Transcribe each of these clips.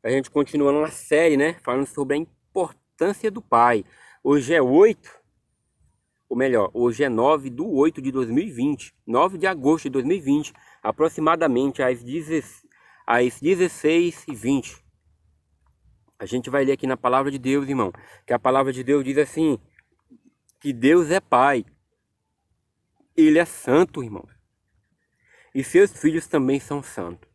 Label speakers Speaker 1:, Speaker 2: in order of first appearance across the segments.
Speaker 1: A gente continua numa série, né? Falando sobre a importância do pai. Hoje é 8, ou melhor, hoje é 9/8 de 2020. 9 de agosto de 2020, aproximadamente às 16h20. A gente vai ler aqui na palavra de Deus, irmão. Que a palavra de Deus diz assim, que Deus é pai. Ele é santo, irmão. E seus filhos também são santos.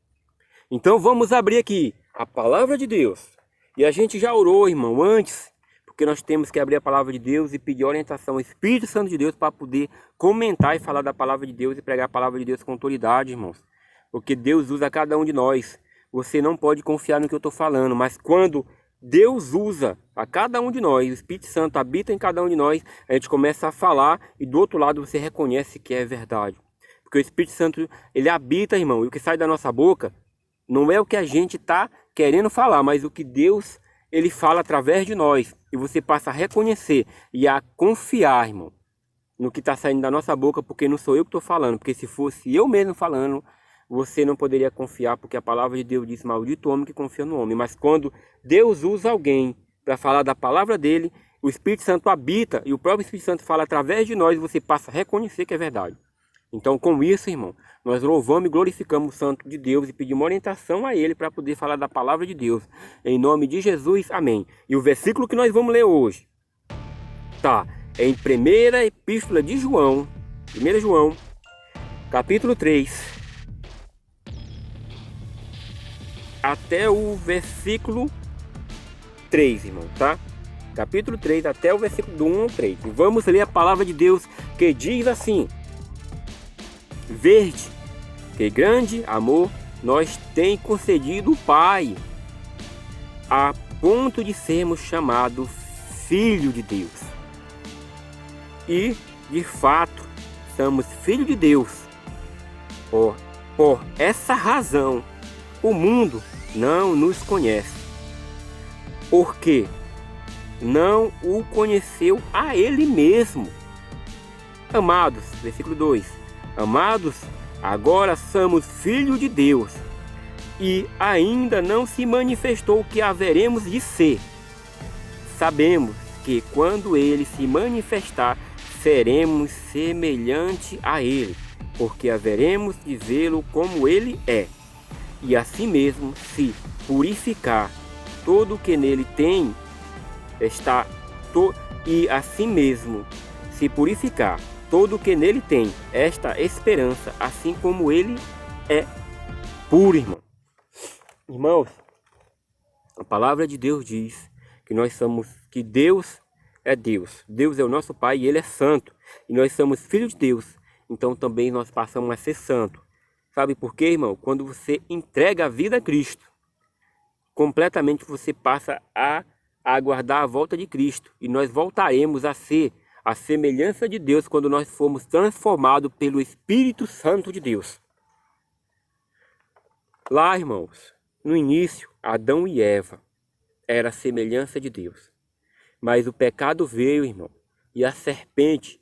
Speaker 1: Então vamos abrir aqui a palavra de Deus. E a gente já orou, irmão, antes, porque nós temos que abrir a palavra de Deus e pedir orientação ao Espírito Santo de Deus para poder comentar e falar da palavra de Deus e pregar a palavra de Deus com autoridade, irmãos. Porque Deus usa cada um de nós. Você não pode confiar no que eu estou falando, mas quando Deus usa a cada um de nós, o Espírito Santo habita em cada um de nós, a gente começa a falar e do outro lado você reconhece que é verdade. Porque o Espírito Santo, ele habita, irmão, e o que sai da nossa boca não é o que a gente está querendo falar, mas o que Deus, ele fala através de nós. E você passa a reconhecer e a confiar, irmão, no que está saindo da nossa boca, porque não sou eu que estou falando. Porque se fosse eu mesmo falando, você não poderia confiar, porque a palavra de Deus diz, maldito o homem que confia no homem. Mas quando Deus usa alguém para falar da palavra dele, o Espírito Santo habita e o próprio Espírito Santo fala através de nós, você passa a reconhecer que é verdade. Então, com isso, irmão, nós louvamos e glorificamos o Santo de Deus e pedimos orientação a Ele para poder falar da palavra de Deus. Em nome de Jesus, amém. E o versículo que nós vamos ler hoje tá em 1ª Epístola de João, 1 João, capítulo 3, até o versículo 3, irmão, tá? Capítulo 3 até o versículo do 1 ao 3. E vamos ler a palavra de Deus que diz assim: Verde, que grande amor nós tem concedido o Pai, a ponto de sermos chamados filho de Deus. E, de fato, somos filhos de Deus. Por essa razão, o mundo não nos conhece, porque não o conheceu a Ele mesmo. Amados, versículo 2. Amados, agora somos filhos de Deus, e ainda não se manifestou o que haveremos de ser. Sabemos que quando Ele se manifestar, seremos semelhante a Ele, porque haveremos de vê-lo como Ele é. E assim mesmo, se purificar todo o que nele tem, todo o que nele tem esta esperança, assim como ele é puro, irmão. Irmãos, a palavra de Deus diz que Deus é Deus. Deus é o nosso Pai e Ele é santo. E nós somos filhos de Deus. Então também nós passamos a ser santo. Sabe por quê, irmão? Quando você entrega a vida a Cristo, completamente você passa a aguardar a volta de Cristo. E nós voltaremos a ser a semelhança de Deus quando nós formos transformados pelo Espírito Santo de Deus. Lá, irmãos, no início, Adão e Eva era a semelhança de Deus. Mas o pecado veio, irmão, e a serpente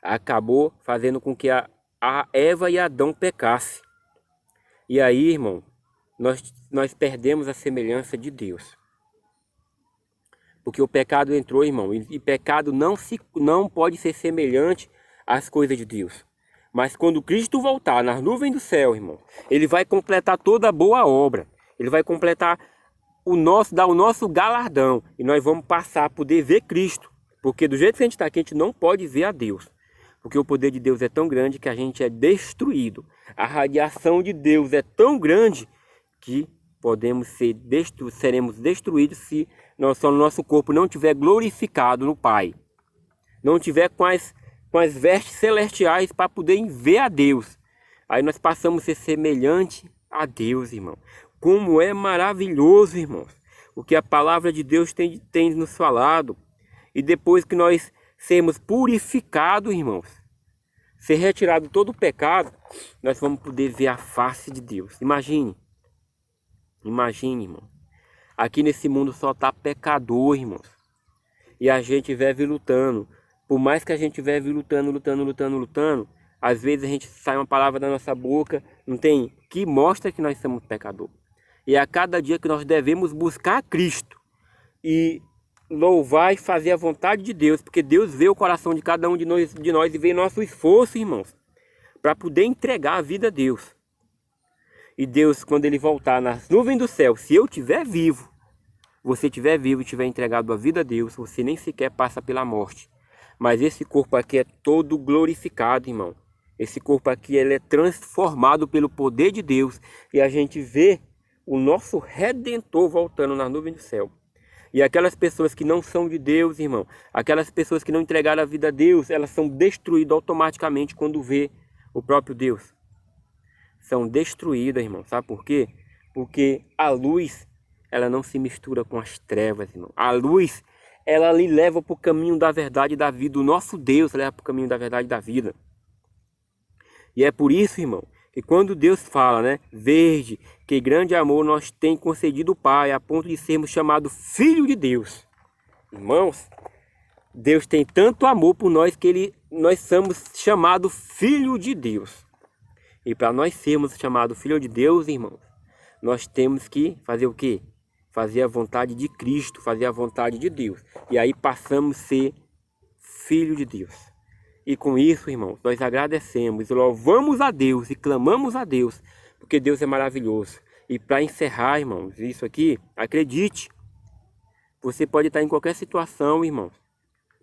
Speaker 1: acabou fazendo com que a Eva e Adão pecassem. E aí, irmão, nós perdemos a semelhança de Deus. Porque o pecado entrou, irmão, e pecado não pode ser semelhante às coisas de Deus. Mas quando Cristo voltar nas nuvens do céu, irmão, Ele vai completar toda a boa obra. Ele vai completar dar o nosso galardão. E nós vamos passar a poder ver Cristo. Porque do jeito que a gente está aqui, a gente não pode ver a Deus. Porque o poder de Deus é tão grande que a gente é destruído. A radiação de Deus é tão grande que seremos destruídos se nosso corpo não tiver glorificado no Pai. Não tiver com as vestes celestiais para poder ver a Deus. Aí nós passamos a ser semelhante a Deus, irmão. Como é maravilhoso, irmãos, o que a palavra de Deus tem nos falado. E depois que nós sermos purificados, irmãos, ser retirado todo o pecado, nós vamos poder ver a face de Deus. Imagine, irmão. Aqui nesse mundo só está pecador, irmãos. E a gente vive lutando. Por mais que a gente vive lutando, às vezes a gente sai uma palavra da nossa boca, não tem? Que mostra que nós somos pecadores. E a cada dia que nós devemos buscar a Cristo e louvar e fazer a vontade de Deus, porque Deus vê o coração de cada um de nós e vê nosso esforço, irmãos, para poder entregar a vida a Deus. E Deus, quando Ele voltar nas nuvens do céu, se eu estiver vivo, você estiver vivo e tiver entregado a vida a Deus, você nem sequer passa pela morte. Mas esse corpo aqui é todo glorificado, irmão. Esse corpo aqui ele é transformado pelo poder de Deus e a gente vê o nosso Redentor voltando na nuvem do céu. E aquelas pessoas que não são de Deus, irmão, aquelas pessoas que não entregaram a vida a Deus, elas são destruídas automaticamente quando vê o próprio Deus. São destruídas, irmão. Sabe por quê? Porque a luz, ela não se mistura com as trevas, irmão. A luz, ela lhe leva para o caminho da verdade e da vida. O nosso Deus leva para o caminho da verdade e da vida. E é por isso, irmão, que quando Deus fala, né? Vede que grande amor nós tem concedido o Pai, a ponto de sermos chamados filho de Deus. Irmãos, Deus tem tanto amor por nós que nós somos chamados filho de Deus. E para nós sermos chamados filho de Deus, irmãos, nós temos que fazer o quê? Fazer a vontade de Cristo, fazer a vontade de Deus. E aí passamos a ser filho de Deus. E com isso, irmãos, nós agradecemos, louvamos a Deus e clamamos a Deus, porque Deus é maravilhoso. E para encerrar, irmãos, isso aqui, acredite, você pode estar em qualquer situação, irmãos,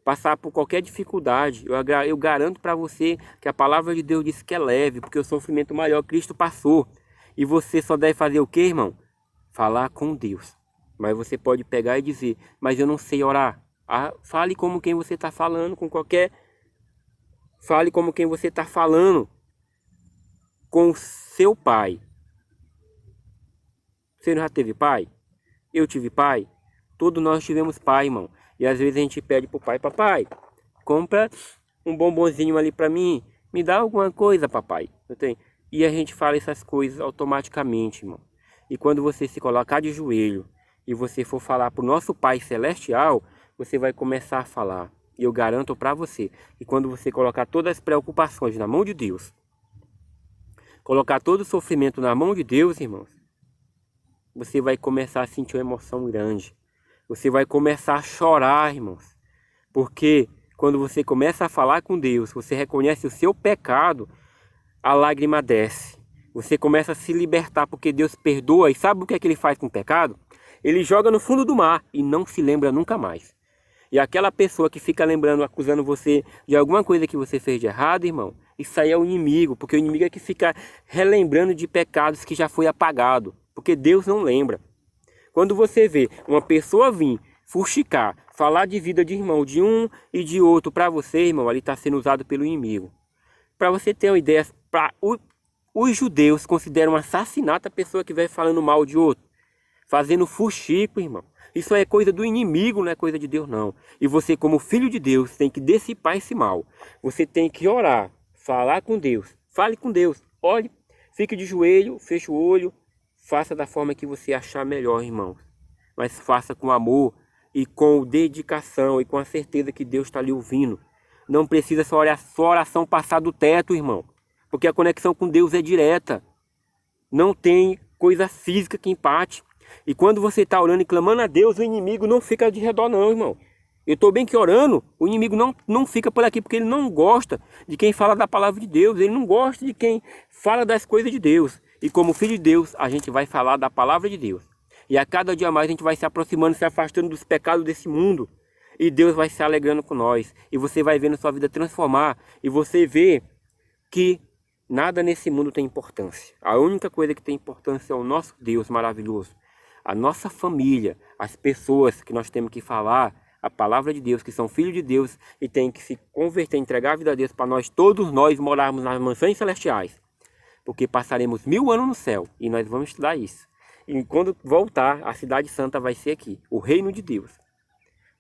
Speaker 1: passar por qualquer dificuldade. Eu garanto para você que a palavra de Deus diz que é leve, porque o sofrimento maior Cristo passou. E você só deve fazer o quê, irmão? Falar com Deus. Mas você pode pegar e dizer, mas eu não sei orar. Fale como quem você está falando com qualquer... Fale como quem você está falando com seu pai. Você já teve pai? Eu tive pai? Todos nós tivemos pai, irmão. E às vezes a gente pede pro pai, papai, compra um bombonzinho ali para mim, me dá alguma coisa, papai. E a gente fala essas coisas automaticamente, irmão. E quando você se colocar de joelho e você for falar pro nosso Pai Celestial, você vai começar a falar. E eu garanto para você que quando você colocar todas as preocupações na mão de Deus, colocar todo o sofrimento na mão de Deus, irmãos, você vai começar a sentir uma emoção grande. Você vai começar a chorar, irmãos. Porque quando você começa a falar com Deus, você reconhece o seu pecado, a lágrima desce. Você começa a se libertar porque Deus perdoa. E sabe o que é que Ele faz com o pecado? Ele joga no fundo do mar e não se lembra nunca mais. E aquela pessoa que fica lembrando, acusando você de alguma coisa que você fez de errado, irmão, isso aí é o inimigo. Porque o inimigo é que fica relembrando de pecados que já foi apagado. Porque Deus não lembra. Quando você vê uma pessoa vir fuxicar, falar de vida de irmão, de um e de outro para você, irmão, ali está sendo usado pelo inimigo. Para você ter uma ideia, os judeus consideram um assassinato a pessoa que vai falando mal de outro, fazendo fuxico, irmão. Isso é coisa do inimigo, não é coisa de Deus, não. E você, como filho de Deus, tem que dissipar esse mal. Você tem que orar, falar com Deus. Fale com Deus, olhe, fique de joelho, feche o olho. Faça da forma que você achar melhor, irmão. Mas faça com amor e com dedicação e com a certeza que Deus está lhe ouvindo. Não precisa sua oração passar do teto, irmão. Porque a conexão com Deus é direta. Não tem coisa física que empate. E quando você está orando e clamando a Deus, o inimigo não fica de redor não, irmão. Eu estou bem que orando, o inimigo não fica por aqui, porque ele não gosta de quem fala da palavra de Deus. Ele não gosta de quem fala das coisas de Deus. E como filho de Deus, a gente vai falar da palavra de Deus. E a cada dia mais a gente vai se aproximando, se afastando dos pecados desse mundo. E Deus vai se alegrando com nós. E você vai vendo sua vida transformar. E você vê que nada nesse mundo tem importância. A única coisa que tem importância é o nosso Deus maravilhoso. A nossa família, as pessoas que nós temos que falar a palavra de Deus, que são filhos de Deus e têm que se converter, entregar a vida a Deus para nós, todos nós morarmos nas mansões celestiais. Porque passaremos 1000 anos no céu e nós vamos estudar isso. E quando voltar, a cidade santa vai ser aqui. O reino de Deus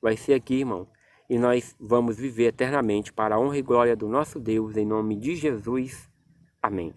Speaker 1: vai ser aqui, irmão. E nós vamos viver eternamente para a honra e glória do nosso Deus. Em nome de Jesus. Amém.